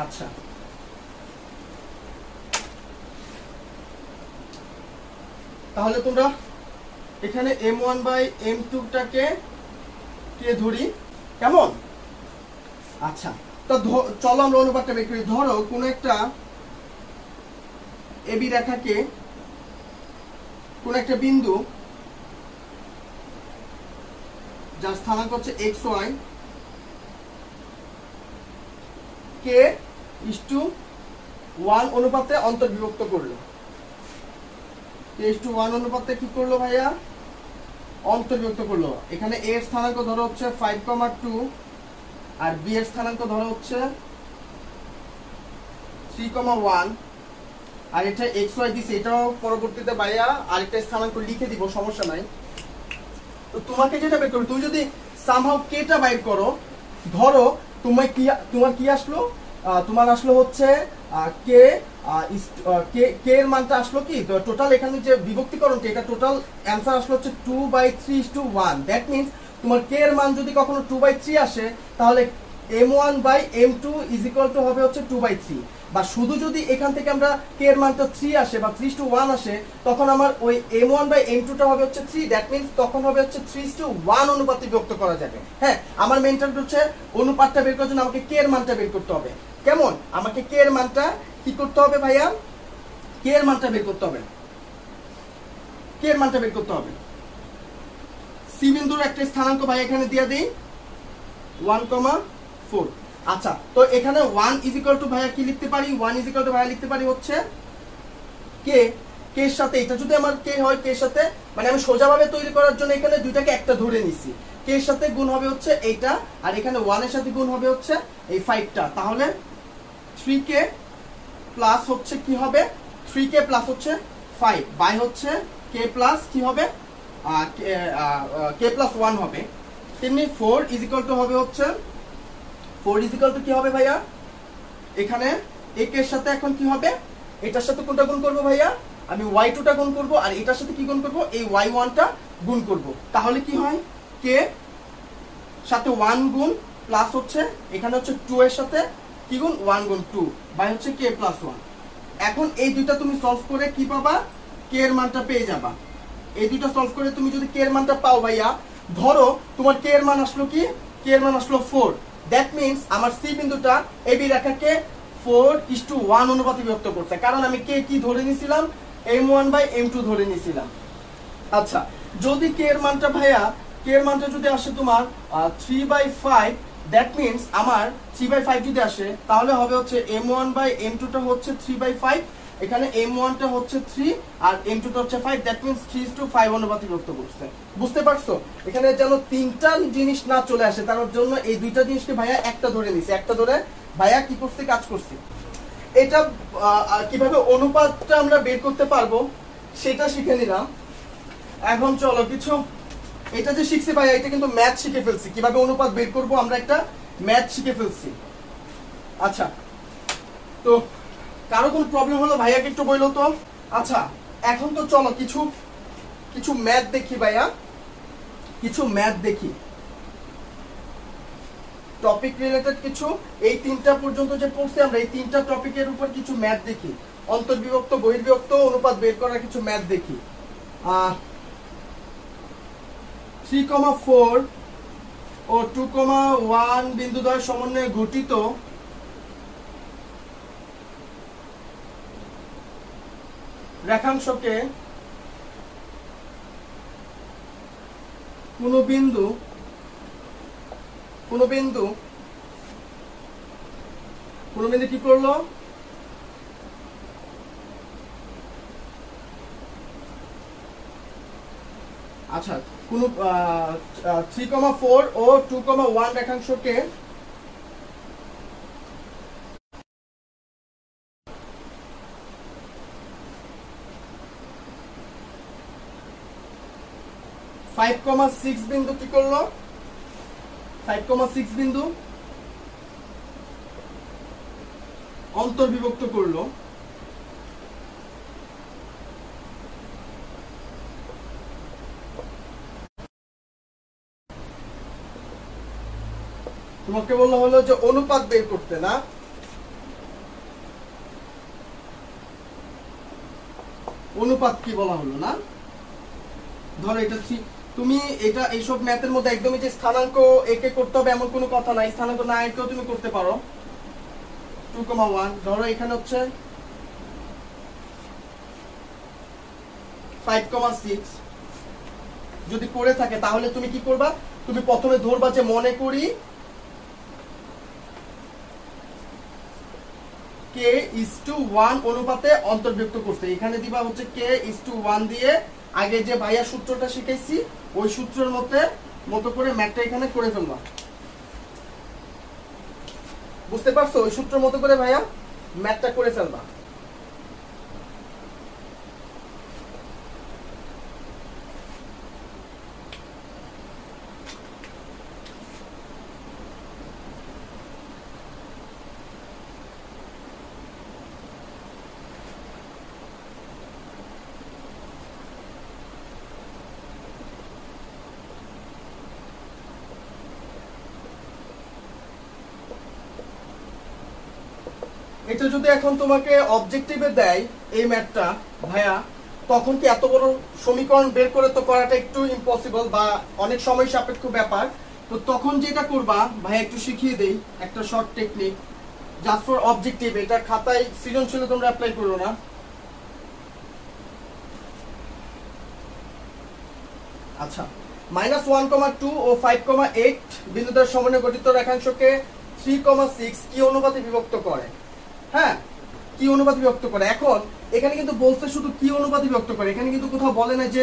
আচ্ছা, তাহলে তোমরা এখানে m1/m2টাকে কে ধরি, কেমন? আচ্ছা, তো চলো আমরা অনুপাতটা বের করি। ধরো কোন একটা এবি রেখাকে কোন একটা বিন্দু যার স্থানাঙ্ক হচ্ছে xy k:1 অনুপাতে অন্তর্বিভক্ত করলো। k:1 অনুপাতে কি করলো ভাইয়া? অন্তর্বিভক্ত করলো। এখানে a এর স্থানাঙ্ক ধরো হচ্ছে 5,2 আর b এর স্থানাঙ্ক ধরো হচ্ছে 3,1 আর এটা xy দিছে, এটাও পরবর্তীতে ভাইয়া আরেকটা স্থানাঙ্ক লিখে দিব, সমস্যা নাই। তো তোমাকে যেটা বের করবে, তুমি যদি সামহাউ কেটা বাইর করো, ধরো তোমার কি আসলো, তোমার আসলো হচ্ছে কে এর মানটা আসলো কি টোটাল, এখানে যে বিভক্তিকরণটা এটা টোটাল অ্যান্সার আসলো হচ্ছে 2/3:1। দ্যাট মিন্স তোমার কে এর মান যদি কখনো 2/3 আসে, তাহলে m1/m2 হবে হচ্ছে 2/3। বা শুধু যদি এখান থেকে আমরা কে এর মানটা 3 আসে বা 3:1 আসে, তখন আমার ওই m1/m2টা হবে হচ্ছে 3। দ্যাট মিন্স তখন হবে হচ্ছে 3:1 অনুপাতে বিভক্ত করা যাবে। হ্যাঁ, আমার মেন টার্গেট হচ্ছে অনুপাতটা বের করার জন্য আমাকে কে এর মানটা বের করতে হবে। কেমন? আমাকে কে এর মানটা কি করতে হবে ভাইয়া? কে এর মানটা বের করতে হবে। কে এর মানটা বের করতে হবে। সি বিন্দুর একটা স্থানাঙ্ক ভাই এখানে দিয়ে দিই 1,4। আচ্ছা, তো এখানে 1 ভাইয়া কি লিখতে পারি? 1 ভাইয়া লিখতে পারি হচ্ছে কে এর সাথে, এটা যদি আমার কে হয় কে এর সাথে, মানে আমি সোজাভাবে তৈরি করার জন্য এখানে দুইটাকে একটা ধরে নিছি। কে এর সাথে গুণ হবে হচ্ছে এইটা, আর এখানে 1 এর সাথে গুণ হবে হচ্ছে এই 5টা। তাহলে 3k প্লাস হচ্ছে কি হবে? 3k প্লাস হচ্ছে 5 বাই হচ্ছে k প্লাস কি হবে? k প্লাস 1 হবে। তেমনি 4 হবে হচ্ছে 4 কি হবে ভাইয়া? এখানে একের সাথে এখন কি হবে, এটার সাথে কোনটা গুণ করব ভাইয়া, আমি y2 টা গুণ করব, আর এটার সাথে কি গুণ করব, এই y1 টা গুণ করব। তাহলে কি হয়, কে সাথে 1 গুণ প্লাস হচ্ছে এখানে হচ্ছে 2 এর সাথে কি গুণ 1 গুণ 2 বাই হচ্ছে কে প্লাস 1। এখন এই দুইটা তুমি সলভ করে কি পাবা, কে এর মানটা পেয়ে যাবা। এই দুইটা সলভ করে তুমি যদি কে এর মানটা পাও ভাইয়া, ধরো তোমার কে এর মান আসলো কি, কে এর মান আসলো 4, দ্যাট মিন্স আমার সি বিন্দুটা এবি রেখাকে 4:1 অনুপাতে বিভক্ত করছে, কারণ আমি কে কি ধরে নিছিলাম, m1 বাই m2 ধরে নিছিলাম। আচ্ছা, যদি কে এর মানটা ভাইয়া, কে এর মানটা যদি আসে তোমার 3/5, দ্যাট মিন্স আমার 3/5 যদি আসে, তাহলে হবে হচ্ছে m1 বাই m2 টা হচ্ছে 3/5, এখানে m1 টা হচ্ছে 3 আর m2 টা হচ্ছে 5, দ্যাট মিন্স 3:5 অনুপাতে বিভক্ত করছে। বুঝতে পারছো, এখানে যেন তিনটা জিনিস না চলে আসে, তার জন্য এই দুইটা জিনিসকে ভাইয়া একটা ধরে নিছি, একটা ধরে ভাইয়া কি করছে, কাজ করছি। এটা কিভাবে অনুপাতটা আমরা বের করতে পারবো সেটা শিখে নিলাম। এখন চলো কিছু, এটা যে শিখছি ভাইয়া, এটা কিন্তু ম্যাথ শিখে ফেলছি, কিভাবে অনুপাত বের করব আমরা একটা ম্যাথ শিখে ফেলছি। আচ্ছা, তো কারো কোনো প্রবলেম হলো ভাইয়াকে একটু বললো তো। আচ্ছা, এখন তো চলো কিছু কিছু ম্যাথ দেখি ভাইয়া, কিছু ম্যাথ দেখি, টপিক রিলেটেড কিছু, এই তিনটা পর্যন্ত যে পড়ছি আমরা, এই তিনটা টপিকের উপর কিছু ম্যাথ দেখি, অন্তর্বিভক্ত বহির্বিভক্ত অনুপাত বের করার কিছু ম্যাথ দেখি। 3,4 ও 2,1 বিন্দুদ্বয় সমন্বয়ে গঠিত রেখাংশকে কোন বিন্দু 3,4 ও 2,1 রেখাংশকে ফাইভ কমা সিক্স বিন্দু কি করলো, 5,6 বিন্দু অন্তর্বিভক্ত করলো। তোমাকে বললো হলো যে অনুপাত বের করতে, না অনুপাত কি বলা হলো না, ধরো এটা তুমি এটা এইসব ম্যাথের মধ্যে একদমই যে স্থানাঙ্ক একে করতে হবে এমন কোনো কথা নাই, স্থানাঙ্ক না একেও তুমি করতে পারো। 2,1 ধরো এখানে হচ্ছে 5,6 যদি করে থাকে, তাহলে তুমি কি করবা, তুমি প্রথমে ধরবা যে মনে করি k:1 অনুপাতে অন্তর্ভুক্ত করছে, এখানে দিবা হচ্ছে k:1 দিয়ে আগে যে ভাইয়া সূত্রটা শিখাইছি ওই সূত্রের মতো করে ম্যাথটা এখানে করে ফেলবা। বুঝতে পারছো, ওই সূত্রের মতো করে ভাইয়া ম্যাথটা করে ফেলবা। এটা যদি এখন তোমাকে অবজেক্টিভে দেয় এই ম্যাথটা ভাইয়া, তখন কি এত বড় সমীকরণ বের করে তো করাটা একটু ইম্পসিবল বা অনেক সময় সাপেক্ষ ব্যাপার। তো তখন যেটা করবা ভাইয়া একটু শিখিয়ে দেই একটা short technique, just for objective, এটা খাতায় সৃজনশীল তোমরা অ্যাপ্লাই করো না। আচ্ছা, -1,2 ও 5,8 বিন্দুদ্বয় সমন্বয়ে গঠিত রেখাংশকে 3,6 কি অনুপাতে বিভক্ত করে, হ্যাঁ কি অনুপাতে বিভক্ত করে। এখন এখানে কিন্তু বলছে শুধু কি অনুপাতে বিভক্ত করে, এখানে কিন্তু কোথাও বলে না যে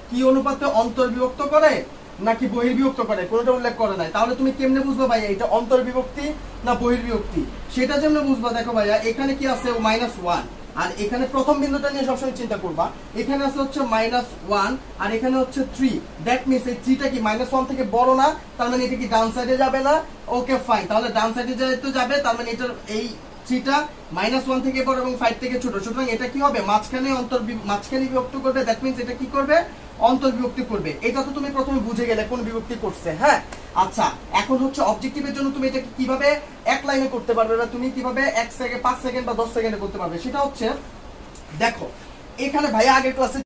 কি অনুপাতে অন্তর্বিভক্ত করে নাকি বহির্বিভক্ত করে, কোনোটা উল্লেখ করে নাই। তাহলে তুমি কেমনে বুঝবা ভাইয়া এটা অন্তর্বিভক্তি না বহির্বিভক্তি, সেটা যেমন বুঝবা। দেখো ভাইয়া এখানে কি আছে -1, আর এখানে প্রথম বিন্দুটা নিয়ে সবসময় চিন্তা করবা, এখানে আছে হচ্ছে -1 আর এখানে হচ্ছে 3, দ্যাট মিন্স এই 3টা কি -1 থেকে বড় না, তার মানে এটা কি ডান সাইডে যাবে না, ওকে ফাইন, তাহলে ডান সাইডে যেতে যাবে, তার মানে এটার এই থ্রিটা -1 থেকে বড় এবং 5 থেকে ছোট, সুতরাং এটা কি হবে মাঝখানে মাঝখানে বিভক্ত করবে, দ্যাট মিন্স এটা কি করবে অন্তর্বিভক্তি করবে। এটা তো তুমি প্রথমে বুঝে গেলে কোন বিভক্তি করছে। হ্যাঁ আচ্ছা, এখন হচ্ছে অবজেক্টিভের জন্য তুমি এটা কিভাবে এক লাইনে করতে পারবে বা তুমি কিভাবে 1 সেকেন্ড 5 সেকেন্ড বা 10 সেকেন্ডে করতে পারবে, সেটা হচ্ছে দেখো এখানে ভাইয়া আগের ক্লাসে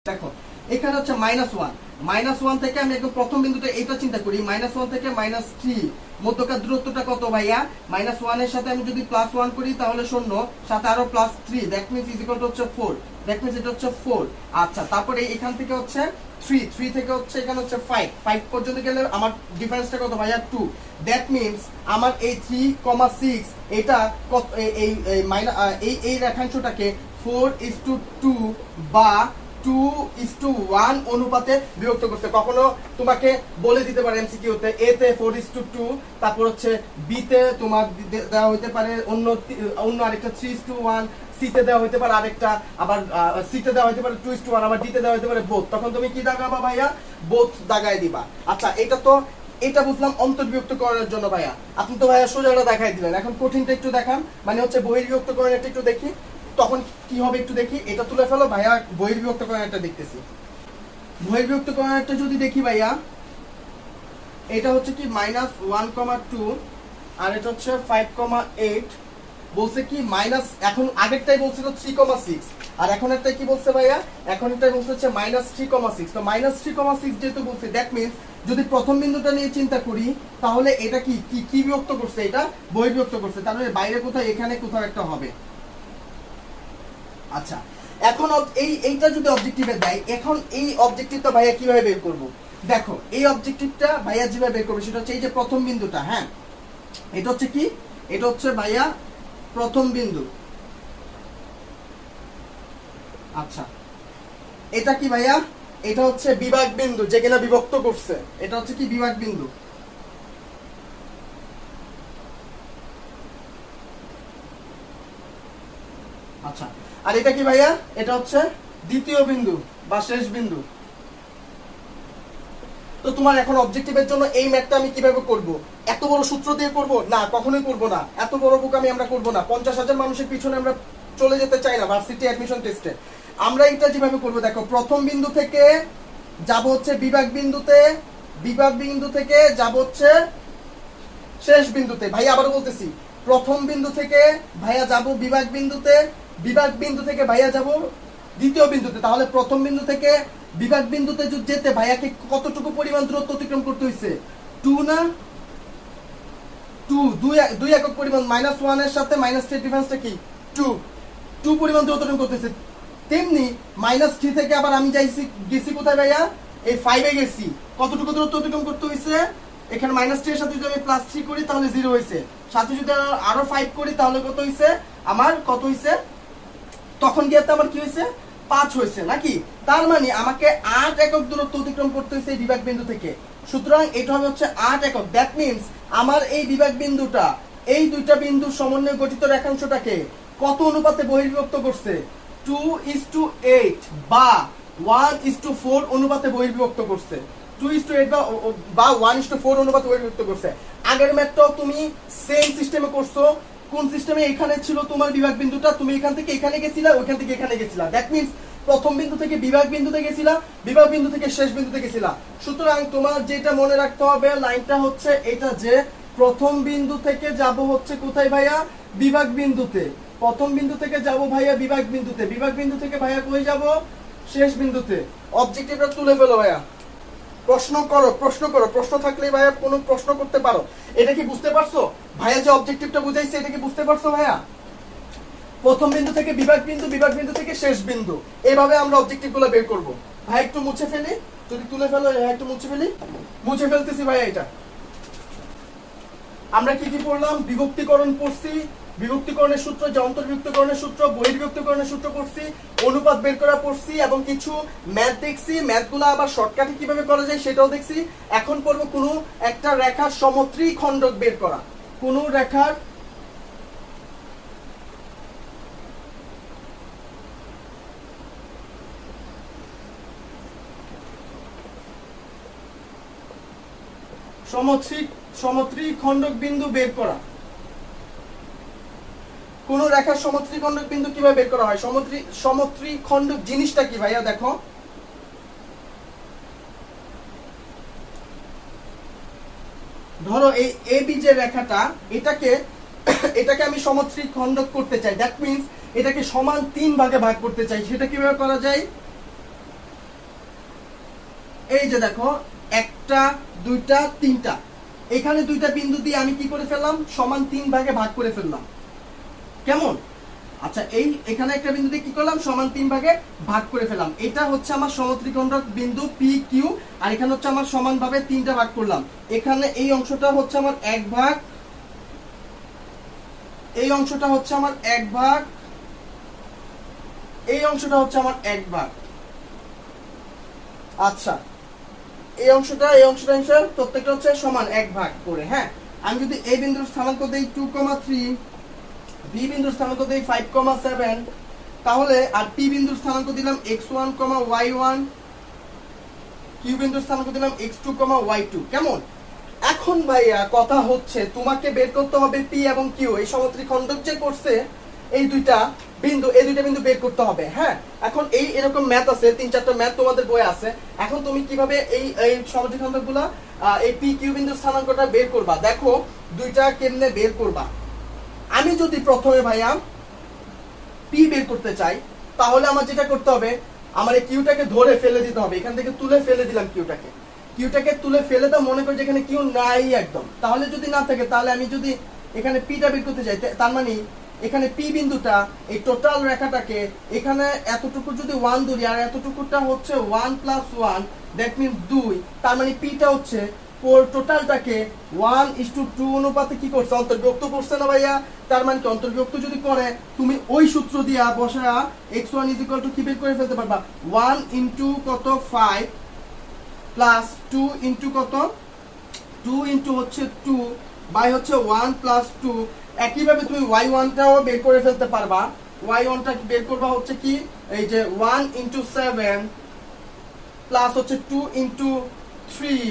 দেখো এখানে হচ্ছে -1 থেকে আমি একদম প্রথম বিন্দুতে এটা চিন্তা করি, -1 থেকে -3 মধ্যকার দূরত্বটা কত ভাইয়া, -1 এর সাথে আমি যদি +1 করি তাহলে 0, সাথে আরো +3, that means is equal to হচ্ছে 4, দ্যাট মিন্স এটা হচ্ছে 4। আচ্ছা তারপরে এখান থেকে হচ্ছে 3 থেকে হচ্ছে এখানে হচ্ছে 5 পর্যন্ত গেলে আমার ডিফারেন্সটা কত ভাইয়া 2, দ্যাট মিন্স আমার এই 3,6 এটা কত এই রেখাংশটাকে 4:2 বা 2:1 অনুপাতে বিভক্ত করতে। কখনো তোমাকে বলে দিতে পারে এমসিকিউতে এ তে 4:2, তারপর হচ্ছে বি তে তোমার দেওয়া হতে পারে অন্য আরেকটা 3:1, সি তে দেওয়া হতে পারে আরেকটা, আবার সি তে দেওয়া হতে পারে 2:1, আবার ডি তে দেওয়া হতে পারে বোথ। তখন তুমি কি দাগাবা ভাইয়া, বোথ দাগায় দিবা। আচ্ছা এটা বুঝলাম অন্তর্বিভক্ত করার জন্য ভাইয়া। আপনি তো ভাইয়া সোজাটা দেখাই দিলেন, এখন কঠিনটা একটু দেখান, মানে হচ্ছে বহির্বিভক্ত করাটা একটু দেখি তখন কি হবে একটু দেখি। এটা তুলে ফেলো ভাইয়া, বহির্বিভক্ত করাটা দেখতেছি। বহির্বিভক্ত করাটা যদি দেখি ভাইয়া, এটা হচ্ছে কি -1,2 আর এটা হচ্ছে 5,8। বলছে কি এখন আগেরটাই বলছিল 3,6 আর এখন একটা কি বলছে ভাইয়া, এখন এটা বলছে হচ্ছে -3,6। তো -3,6 যেহেতু বলছে, দ্যাট মিন্স যদি প্রথম বিন্দুটা নিয়ে চিন্তা করি তাহলে এটা কি বিভক্ত করছে, এটা বহির্বিভক্ত করছে, তাহলে বাইরে কোথাও এখানে কোথাও একটা হবে। আচ্ছা এখন এইটা যদি অবজেক্টিভে দেয়, এখন এই অবজেক্টিভটা ভাইয়া কিভাবে বের করব, দেখো এই অবজেক্টিভটা ভাইয়া যেভাবে বের করবে সেটা হচ্ছে এই যে প্রথম বিন্দুটা। হ্যাঁ এটা হচ্ছে কি, এটা হচ্ছে ভাইয়া প্রথম বিন্দু। আচ্ছা এটা কি ভাইয়া, এটা হচ্ছে বিভাগ বিন্দু যেখানে বিভক্ত করছে, এটা হচ্ছে কি বিভাগ বিন্দু। আচ্ছা আর এটা কি ভাইয়া, এটা হচ্ছে দ্বিতীয় বিন্দু বা শেষ বিন্দু। তো তোমার এখন অবজেক্টিভের জন্য এই ম্যাথটা আমি কিভাবে করব, এত বড় সূত্র দিয়ে করব না, কখনোই করব না, এত বড় বোকামি আমরা করব না। 50,000 মানুষের পিছনে আমরা চলে যেতে চাই না ভার্সিটি অ্যাডমিশন টেস্টে। আমরা এটা যেভাবে করব, দেখো প্রথম বিন্দু থেকে যাব হচ্ছে বিভাগ বিন্দুতে, বিভাগ বিন্দু থেকে যাব হচ্ছে শেষ বিন্দুতে। ভাইয়া আবারও বলতেছি, প্রথম বিন্দু থেকে ভাইয়া যাব বিভাগ বিন্দুতে, বিভাগ বিন্দু থেকে ভাইয়া যাব দ্বিতীয় বিন্দুতে। তাহলে প্রথম বিন্দু থেকে বিভাগ বিন্দুতে যেতে ভাইয়াকে কতটুকু পরিমাণ দূরত্ব অতিক্রম করতে হয়েছে, 2 না 2 একক পরিমাণ, -1 এর সাথে -3 ডিফারেন্সটা কি 2 পরিমাণ দূরত্ব অতিক্রম করতেছে। তেমনি -3 থেকে আবার আমি গেছি কোথায় ভাইয়া, এই 5 এ গেছি, কতটুকু দূরত্ব অতিক্রম করতে হয়েছে, এখানে -3 এর সাথে যদি আমি +3 করি তাহলে 0 হয়েছে, সাথে যদি আরো 5 করি তাহলে কত হয়েছে, আমার কত হয়েছে, তখন গিয়ে আমার কি হয়েছে 5 হয়েছে নাকি। তার মানে আমাকে 8 একক দূরত্ব অতিক্রম করতে হয়েছে এই বিভাগ বিন্দু থেকে। সুতরাং এটা হবে হচ্ছে 8 একক। দ্যাট মিন্স আমার এই বিভাগ বিন্দুটা এই দুইটা বিন্দুর সমন্বয়ে গঠিত রেখাংশটাকে কত অনুপাতে বহির্বিভক্ত করছে, 2:8 বা 1:4 অনুপাতে বহির্বিভক্ত করছে, 2:8 বা 1:4 অনুপাতে বহির্বিভক্ত করছে। আগের ম্যাথটাও তুমি সেম সিস্টেমে করছো। কোন সিস্টেমে, এখানে ছিল তোমার বিভাগ বিন্দুটা, তুমি এখান থেকে এখানে গেছিলা, ওইখান থেকে এখানে গেছিলা, দ্যাট মিন্স প্রথম বিন্দু থেকে বিভাগ বিন্দুতে গেছিলা, বিভাগ বিন্দু থেকে শেষ বিন্দুতে গেছিলা। সুতরাং তোমার যেটা মনে রাখতে হবে লাইনটা হচ্ছে এটা, যে প্রথম বিন্দু থেকে যাব হচ্ছে কোথায় ভাইয়া, বিভাগ বিন্দুতে, প্রথম বিন্দু থেকে যাব ভাইয়া বিভাগ বিন্দুতে, বিভাগ বিন্দু থেকে ভাইয়া কই যাব, শেষ বিন্দুতে। অবজেক্টিভটা তুলে ফেলো ভাইয়া, প্রশ্ন করো, প্রশ্ন থাকলে ভাইয়া কোনো প্রশ্ন করতে পারো। এটা কি বুঝতে পারছো ভাইয়া, যে অবজেক্টিভটা বুঝাইছে এটা কি বুঝতে পারছো ভাইয়া, প্রথম বিন্দু থেকে বিভাগ বিন্দু, বিভাগ বিন্দু থেকে শেষ বিন্দু, এইভাবে আমরা অবজেক্টিভ গুলো বের করবো। ভাই একটু মুছে ফেলি, যদি তুলে ফেলো একটু মুছে ফেলি, মুছে ফেলতেছি ভাইয়া। এটা আমরা কি কি পড়লাম, বিভক্তিকরণ পড়ছি, বিভক্তিকরণের সূত্র, যে অন্তর্বিভক্তিকরণের সূত্র, বহির্বিভক্তিকরণের সূত্র পড়ছি, অনুপাত বের করা পড়ছি এবং কিছু ম্যাথ দেখছি, ম্যাথগুলো আবার শর্টকাটে কিভাবে করা যায় সেটাও দেখছি। এখন পড়বো কোনো একটা রেখার সমত্রিখণ্ডক বের করা, কোনো রেখার সমত্রিখণ্ডক বিন্দু বের করা। কোন রেখার সমত্রিখণ্ডক বিন্দু কিভাবে বের করা হয়? সমত্রিখণ্ডক জিনিসটা কি ভাইয়া? দেখো, ধরো এই এবি যে রেখাটা, এটাকে আমি সমত্রিখণ্ডক করতে চাই। দ্যাট মিন্স এটাকে সমান 3 ভাগে ভাগ করতে চাই। সেটা কিভাবে করা যায়? এই যে দেখো, 1টা 2টা 3টা, এখানে 2টা বিন্দু দিয়ে আমি কি করে ফেললাম? সমান 3 ভাগে ভাগ করে ফেললাম। কেমন? আচ্ছা, এখানে একটা বিন্দু দিয়ে কি করলাম? সমান 3 ভাগে ভাগ করে ফেললাম। এটা হচ্ছে আমার সমত্রিখণ্ডক বিন্দু পি কিউ, আর এখানে হচ্ছে আমার সমান ভাবে 3টা ভাগ করলাম। এখানে এই অংশটা হচ্ছে আমার 1 ভাগ, এই অংশটা হচ্ছে আমার 1 ভাগ, এই অংশটা হচ্ছে আমার 1 ভাগ। আচ্ছা, এই অংশটা প্রত্যেকটা হচ্ছে সমান 1 ভাগ করে। হ্যাঁ, আমি যদি এই বিন্দুর স্থানাঙ্ক দেই 2,3, বি বিন্দুর স্থানাঙ্ক দেই 5,7, তাহলে আর পি বিন্দুর স্থানাঙ্ক দিলাম x1, y1, কিউ বিন্দুর স্থানাঙ্ক দিলাম x2, y2। কেমন? এখন ভাইয়া কথা হচ্ছে তোমাকে বের করতে হবে পি এবং কিউ, এই সমত্রিখণ্ডক যে করছে এই দুইটা বিন্দু বের করতে হবে। হ্যাঁ, এখন এরকম ম্যাথ আছে, 3-4টা ম্যাথ তোমাদের বইয়ে আছে। এখন তুমি কিভাবে এই সমত্রিখণ্ডকগুলো, এই পি কিউ বিন্দুর স্থানাঙ্কটা বের করবা? দেখো দুইটা কেমনে বের করবা। আমি যদি প্রথমে ভাইয়া পি বের করতে চাই, তাহলে আমার যেটা করতে হবে, আমার এই কিউটাকে ধরে ফেলে দিতে হবে। এখান থেকে তুলে ফেলে দিলাম কিউটাকে তুলে ফেলে দাও। মনে করি যেখানে কিউ নাই একদম, তাহলে যদি না থাকে, তাহলে আমি যদি এখানে পিটা বের করতে চাই, তার মানে এখানে পি বিন্দুটা, এই টোটাল রেখাটাকে এখানে এতটুকু যদি 1 ধরি, আর এতটুকুটা হচ্ছে 1 + 1, দ্যাট মিন্স 2, তার মানে পিটা হচ্ছে টোটালটাকে 1:2 অনুপাতে কি করছে? অন্তর্বিভক্ত করছে না ভাইয়া? তার মানে কি অন্তর্বিভক্ত যদি করে, তুমি ওই সূত্র দিয়া বসা x1 = কি বের করে ফেলতে পারবা? 1 * কত 5 প্লাস 2 * কত 2 * হচ্ছে 2 বাই হচ্ছে 1 + 2। একইভাবে তুমি y1টাও বের করে ফেলতে পারবা। y1টা বের করবা হচ্ছে কি, এই যে 1 * 7 প্লাস হচ্ছে 2 * 3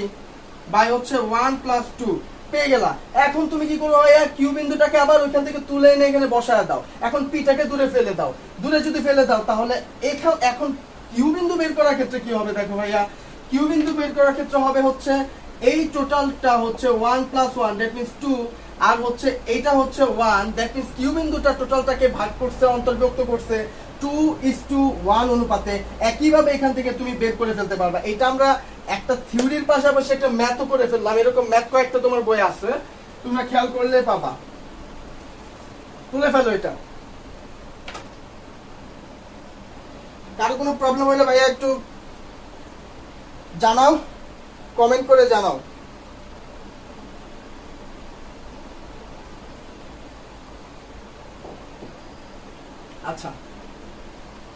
বাই হচ্ছে 1 + 2 পেয়ে গেলা। এখন তুমি কি করবে ভাইয়া? কিউ বিন্দুটাকে আবার ওইখান থেকে তুলে এনে এখানে বসায় দাও। এখন পিটাকে দূরে ফেলে দাও। দূরে যদি ফেলে দাও, তাহলে এখন কিউ বিন্দু বের করার ক্ষেত্রে কি হবে? দেখো ভাইয়া, কিউ বিন্দু বের করার ক্ষেত্রে হবে হচ্ছে এই টোটালটা হচ্ছে 1 + 1, দ্যাট মিন্স 2, আর হচ্ছে এইটা হচ্ছে 1, দ্যাট মিন্স কিউ বিন্দুটা টোটালটাকে ভাগ করছে, অন্তর্ভুক্ত করছে 2:1 অনুপাতে। একইভাবে এখান থেকে তুমি বের করে ফেলতে পারবা। এটা আমরা একটা থিওরির পাশাপাশি একটা ম্যাথও করে ফেললাম। এরকম ম্যাথ কয়েকটা তোমার বই আছে, তোমরা খেয়াল করলে পাবা। তুলে ফেলো এটা। কারো কোনো প্রবলেম হলে ভাইয়া একটু জানাও, কমেন্ট করে জানাও। আচ্ছা,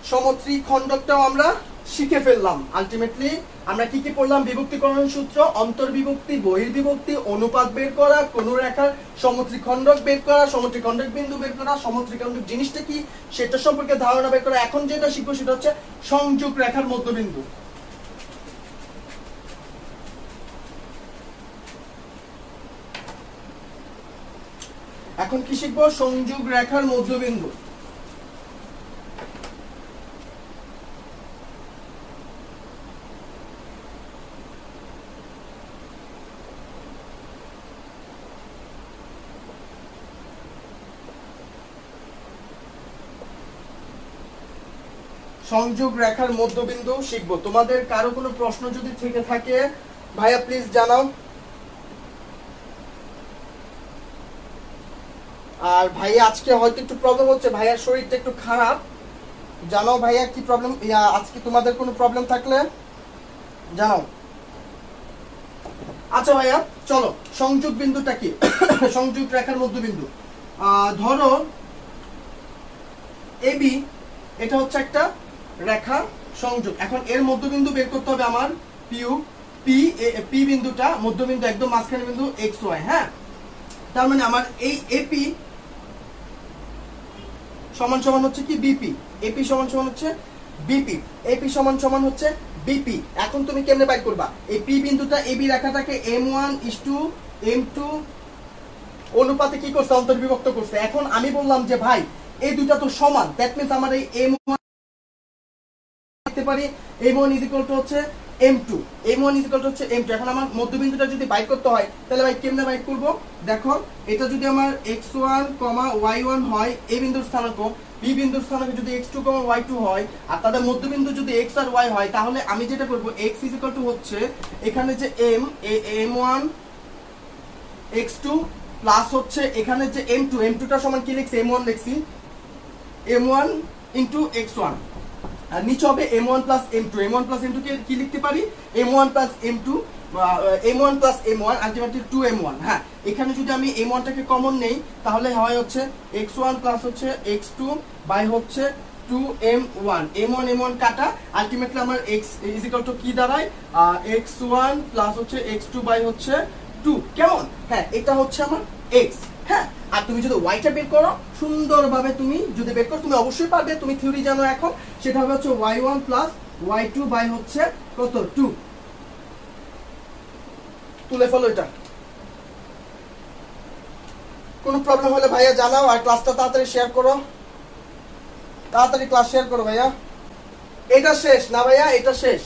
সমত্রিখণ্ডকটাও আমরা শিখে ফেললাম। আলটিমেটলি আমরা কি কি পড়লাম? বিভক্তিকরণ সূত্র, অন্তর্বিভক্তি, বহির্বিভক্তি, অনুপাত বের করা, কোন রেখার সমত্রিখণ্ডক বের করা, সমত্রিখণ্ডক বিন্দু বের করা, সমত্রিখণ্ডক জিনিসটা কি সেটা সম্পর্কে ধারণা বের করা। এখন যেটা শিখবো সেটা হচ্ছে সংযোগ রেখার মধ্যবিন্দু। এখন কি শিখবো? সংযোগ রেখার মধ্যবিন্দু। সংযোগ রেখার মধ্যবিন্দু শিখবো। তোমাদের কারো কোনো প্রশ্ন যদি থেকে থাকে ভাইয়া প্লিজ জানাও। আর ভাইয়া আজকে হয়তো একটু প্রবলেম হচ্ছে, ভাইয়ার শরীরটা একটু খারাপ। জানাও ভাইয়া কি প্রবলেম, আজকে তোমাদের কোনো প্রবলেম থাকলে জানাও। আচ্ছা ভাইয়া চলো, সংযোগ বিন্দুটা কি? সংযোগ রেখার মধ্যবিন্দু, ধরো এবি, এটা হচ্ছে একটা রেখা সংযোগ। এখন এর মধ্যবিন্দু বের করতে হবে আমার পি বিন্দুটা, মধ্যবিন্দু একদম মাঝখানে বিন্দু xy। হ্যাঁ, তার মানে আমার এই এপি সমান সমান হচ্ছে কি বিপি, এপি সমান সমান হচ্ছে বিপি, এপি সমান সমান হচ্ছে বিপি। এখন তুমি কেমনে বাইর করবা? এই পি বিন্দুটা এবি রেখাটাকে m1:2 m2 অনুপাতে কি করছে, অন্তর্বিভক্ত করছে। এখন আমি বললাম যে ভাই এই দুইটা তো সমান, দ্যাট মিন্স আমার এই m1 লিখতে পারি m1 ইজ ইকুয়াল টু হচ্ছে m2, m1 is equal to হচ্ছে m2। এখন আমার মধ্যবিন্দুটা যদি বাইর করতে হয় তাহলে ভাই কেমনে বাইর করব? দেখো এটা যদি আমার x1, y1 হয় এই বিন্দুর স্থানাঙ্ক, b বিন্দুর স্থানাঙ্ক যদি x2, y2 হয়, আর তাদের মধ্যবিন্দু যদি x আর y হয়, তাহলে আমি যেটা করব x ইজ ইকুয়াল টু হচ্ছে এখানে যে m1 x2 প্লাস হচ্ছে এখানে যে m2, m2টা সমান কি লিখছি, m1 লিখছি, m1 ইনটু x1, আর নিচে হবে m1 plus m2, m1 plus m2 কে কি লিখতে পারি, m1 plus m2, m1 plus m1 ultimately 2m1। হ্যাঁ, এখানে যদি আমি m1 টাকে কমন নেই তাহলে হয় হচ্ছে x1 প্লাস হচ্ছে x2 বাই হচ্ছে 2m1, m1 m1 কাটা, আলটিমেটলি আমার x ইজ ইকুয়াল টু কি দাঁড়ায়, x1 প্লাস হচ্ছে x2 বাই হচ্ছে 2। কেমন? হ্যাঁ, এটা হচ্ছে আমার x। হ্যাঁ, আর তুমি যদি ওয়াইটা বের করো সুন্দরভাবে, তুমি যদি বের করো তুমি অবশ্যই পারবে, তুমি থিওরি জানো এখন, সেটা হবে হচ্ছে y1 প্লাস y2 বাই হচ্ছে কত 2। তুলে ফেলো এটা। কোনো প্রবলেম হলে ভাইয়া জানাও, আর ক্লাসটা তাড়াতাড়ি শেয়ার করো, তাড়াতাড়ি ক্লাস শেয়ার করো ভাইয়া। এটা শেষ না ভাইয়া, এটা শেষ।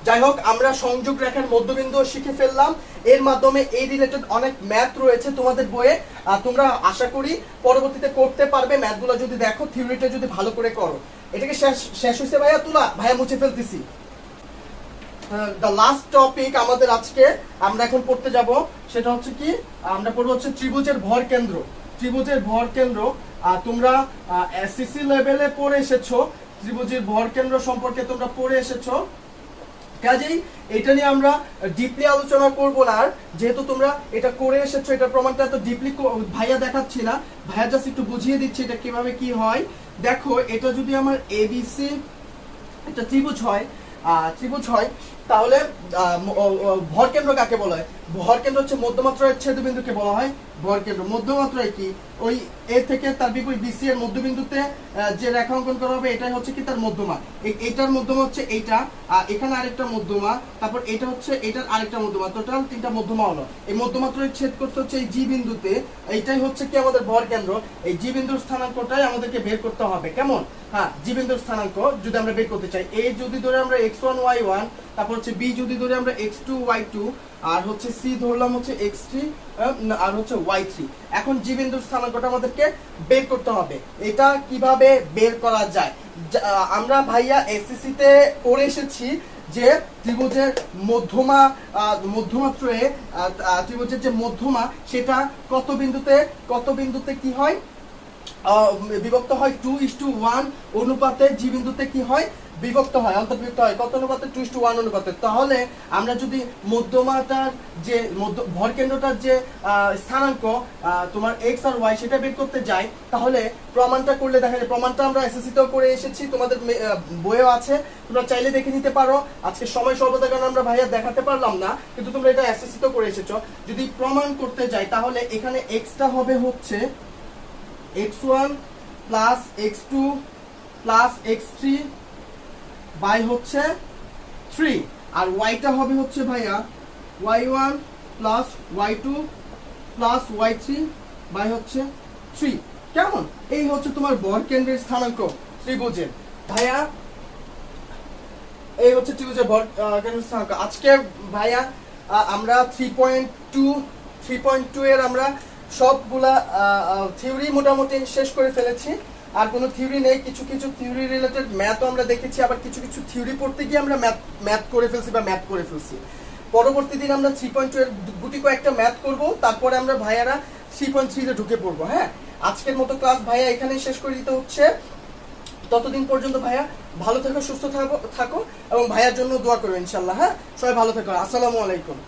যাই হোক, আমরা সংযোগ রেখার মধ্যবিন্দু শিখে ফেললাম, এর মাধ্যমে এই রিলেটেড অনেক ম্যাথ রয়েছে তোমাদের বইয়ে, আর তোমরা আশা করি পরবর্তীতে করতে পারবে ম্যাথগুলো যদি দেখো, থিওরিটা যদি ভালো করে করো। এটাকে শেষ হয়েছে ভাইয়া? তুলা ভাইয়া মুছে ফেলতেছি। দ্য লাস্ট টপিক আমাদের আজকে আমরা এখন পড়তে যাব, সেটা হচ্ছে কি, আমরা পড়বো হচ্ছে ত্রিভুজের ভর কেন্দ্র। ত্রিভুজের ভর কেন্দ্র তোমরা এসএসসি লেভেলে পড়ে এসেছো, ত্রিভুজের ভর কেন্দ্র সম্পর্কে তোমরা পড়ে এসেছো, কাজেই এটা নিয়ে আমরা ডিপলি আলোচনা করব না। আর যেহেতু তোমরা এটা করে এসেছো, এটা প্রমাণটা এত ডিপলি ভাইয়া দেখাচ্ছি না, ভাইয়া জাস্ট একটু বুঝিয়ে দিচ্ছি এটা কিভাবে কি হয়। দেখো, এটা যদি আমার এবিসি একটা ত্রিভুজ হয়, তাহলে ভর কেন্দ্র কাকে বলা হয়? ভর কেন্দ্র হচ্ছে মধ্যমাত্রার ছেদবিন্দুকে বলা হয় ভর কেন্দ্র। মধ্যমাত্রায় কি, ওই এ থেকে তার বিপরীত বিসি এর মধ্যবিন্দুতে যে রেখা অঙ্কন করা হবে এটাই হচ্ছে কি তার মধ্যমা। এইটার মধ্যমা হচ্ছে এইটা, এখানে আরেকটা মধ্যমা, তারপর এটা হচ্ছে এটার আরেকটা মধ্যমা, টোটাল 3টা মধ্যমা হলো। এই মধ্যমাত্রায় ছেদ করতে হচ্ছে এই জি বিন্দুতে, এইটাই হচ্ছে কি আমাদের ভর কেন্দ্র। এই জি বিন্দুর স্থানাঙ্কটাই আমাদেরকে বের করতে হবে। কেমন? হ্যাঁ, জি বিন্দুর স্থানাঙ্ক যদি আমরা বের করতে চাই, এ যদি ধরে আমরা x1 y1, তারপর হচ্ছে বি যদি ধরে আমরা x2 y2, আর হচ্ছে সি ধরলাম হচ্ছে x3 আর হচ্ছে y3। এখন জি বিন্দুর স্থানাঙ্কটা আমাদেরকে বের করতে হবে। এটা কিভাবে বের করা যায়? আমরা ভাইয়া এসএসসি তে পড়ে এসেছি যে ত্রিভুজের মধ্যমা, মধ্যমাত্রায় ত্রিভুজের যে মধ্যমা সেটা কত বিন্দুতে কি হয়, বিভক্ত হয় 2:1 অনুপাতে। জি বিন্দুতে কি হয়, বিভক্ত হয়, অন্তর্ভুক্ত হয় কত অনুপাতে, 2:1 অনুপাতে। তাহলে আমরা যদি মধ্যমাটার যে ভর কেন্দ্রটার যে স্থানাঙ্ক তোমার এক্স আর ওয়াই সেটা বের করতে যাই, তাহলে প্রমাণটা করলে দেখা যায়, প্রমাণটা আমরা এসএসসি তেও করে এসেছি, তোমাদের বইও আছে, তোমরা চাইলে দেখে নিতে পারো। আজকে সময় স্বল্পতার কারণে আমরা ভাইয়া দেখাতে পারলাম না, কিন্তু তোমরা এটা এসএসসি তেও করে এসেছো। যদি প্রমাণ করতে যাই তাহলে এখানে এক্সটা হবে হচ্ছে x1 plus x2 plus x3 by হচ্ছে 3, আর yটা হবে হচ্ছে ভাইয়া y1 plus y2 plus y3 by হচ্ছে 3। কেমন? এই হচ্ছে তোমার ভর কেন্দ্রের স্থানাঙ্ক ত্রিভুজের। ভাইয়া এই হচ্ছে ত্রিভুজের ভর কেন্দ্রের স্থানাঙ্ক। আজকে ভাইয়া আমরা 3.2 এর আমরা সবগুলা থিওরি মোটামুটি শেষ করে ফেলেছি। আর কোনো থিওরি নেই, কিছু কিছু থিওরি রিলেটেড ম্যাথও আমরা দেখেছি, আবার কিছু কিছু থিওরি পড়তে গিয়ে আমরা ম্যাথ করে ফেলছি বা ম্যাথ করে ফেলছি। পরবর্তী দিন আমরা 3.2 এর গুটি কয়েকটা ম্যাথ করব, তারপরে আমরা ভাইয়ারা 3.3 তে ঢুকে পড়বো। হ্যাঁ, আজকের মতো ক্লাস ভাইয়া এখানেই শেষ করে দিতে হচ্ছে। ততদিন পর্যন্ত ভাইয়া ভালো থাকো, সুস্থ থাকো, এবং ভাইয়ার জন্য দোয়া করো ইনশাল্লাহ। হ্যাঁ, সবাই ভালো থাকো। আসসালামু আলাইকুম।